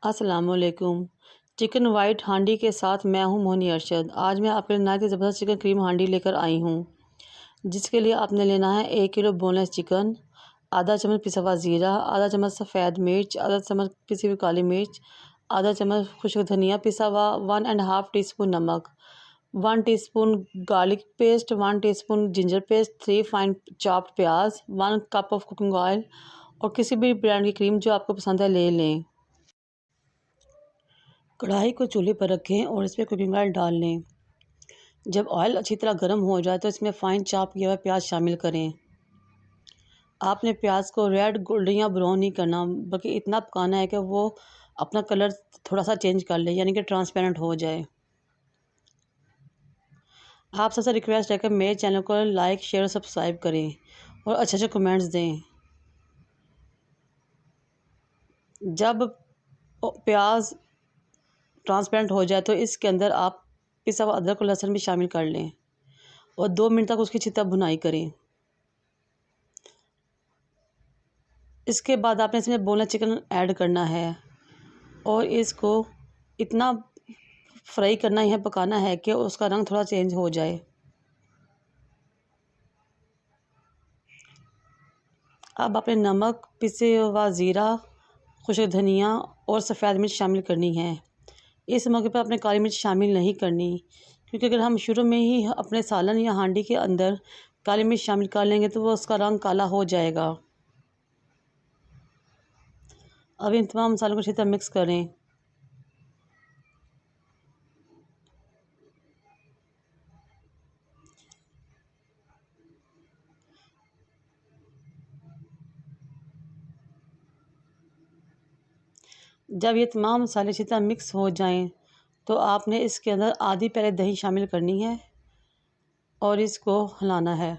अस्सलामुअलैकुम। Chicken white हांडी के साथ मैं हूं मोहनी अरशद। आज मैं आपके लिए नहायत ज़बरदस्त चिकन क्रीम हांडी लेकर आई हूं, जिसके लिए आपने लेना है 1 किलो बोनलेस चिकन, आधा चम्मच पिसा हुआ ज़ीरा, आधा चम्मच सफ़ेद मिर्च, आधा चम्मच पिसी हुई काली मिर्च, आधा चम्मच खुश्क धनिया पिसा हुआ, 1.5 टीस्पून नमक, 1 teaspoon garlic paste, 1 teaspoon ginger paste, 3 fine chopped प्याज, 1 कप ऑफ कुकिंग ऑयल और किसी भी ब्रांड की क्रीम जो आपको पसंद है ले लें। कढ़ाई को चूल्हे पर रखें और इसमें कुकिंग ऑयल डाल लें। जब ऑयल अच्छी तरह गर्म हो जाए तो इसमें फ़ाइन चॉप किया हुआ प्याज शामिल करें। आपने प्याज को रेड गोल्डन या ब्राउन नहीं करना, बल्कि इतना पकाना है कि वो अपना कलर थोड़ा सा चेंज कर ले, यानी कि ट्रांसपेरेंट हो जाए। आप सबसे रिक्वेस्ट है कि मेरे चैनल को लाइक शेयर और सब्सक्राइब करें और अच्छे अच्छे कमेंट्स दें। जब प्याज ट्रांसपेरेंट हो जाए तो इसके अंदर आप पिसा हुआ अदरक और लहसुन भी शामिल कर लें और 2 मिनट तक उसकी अच्छी तरह भुनाई करें। इसके बाद आपने इसमें बोनलेस चिकन ऐड करना है और इसको इतना फ्राई करना है, पकाना है कि उसका रंग थोड़ा चेंज हो जाए। अब आपने नमक, पिसे हुआ ज़ीरा, खुश्क धनिया और सफ़ेद मिर्च शामिल करनी है। इस मौके पर आपने काली मिर्च शामिल नहीं करनी, क्योंकि अगर हम शुरू में ही अपने सालन या हांडी के अंदर काली मिर्च शामिल कर लेंगे तो वो उसका रंग काला हो जाएगा। अब इन तमाम मसालों को अच्छी तरह मिक्स करें। जब ये तमाम मसाले अच्छी तरह मिक्स हो जाएं तो आपने इसके अंदर आधी पहले दही शामिल करनी है और इसको हिलाना है।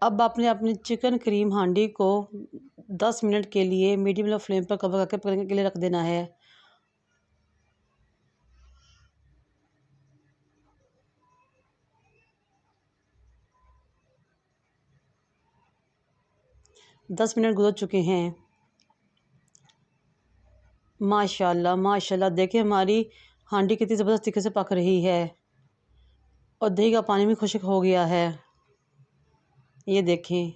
अब आपने अपनी चिकन क्रीम हांडी को 10 मिनट के लिए मीडियम लो फ्लेम पर कवर करके पकने के लिए रख देना है। दस मिनट गुजर चुके हैं। माशाल्लाह माशाल्लाह, देखिए हमारी हांडी कितनी ज़बरदस्त तरीके से पक रही है और दही का पानी भी खुश्क हो गया है। ये देखें।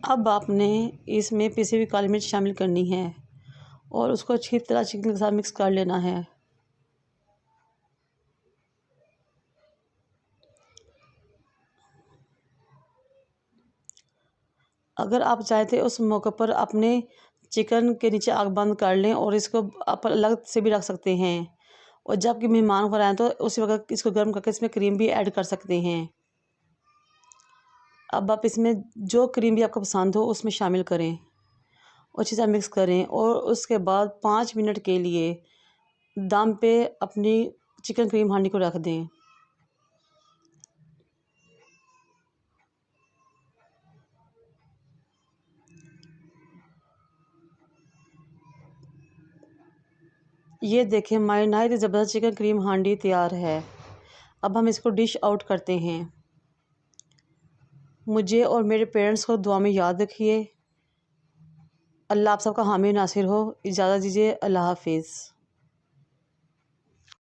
अब आपने इसमें पिसी हुई काली मिर्च शामिल करनी है और उसको अच्छी तरह चिकन के साथ मिक्स कर लेना है। अगर आप चाहें तो उस मौके पर अपने चिकन के नीचे आग बंद कर लें और इसको आप अलग से भी रख सकते हैं और जब कि मेहमान घर आएँ तो उसी वक्त इसको गर्म करके इसमें क्रीम भी ऐड कर सकते हैं। अब आप इसमें जो क्रीम भी आपको पसंद हो उसमें शामिल करें और अच्छी तरह मिक्स करें और उसके बाद 5 मिनट के लिए दम पे अपनी चिकन क्रीम हांडी को रख दें। ये देखें, हमारी नहायत ज़बरदस्त चिकन क्रीम हांडी तैयार है। अब हम इसको डिश आउट करते हैं। मुझे और मेरे पेरेंट्स को दुआ में याद रखिए। अल्लाह आप सबका हामी नासिर हो। इजाज़त दीजिए। अल्लाह हाफिज़।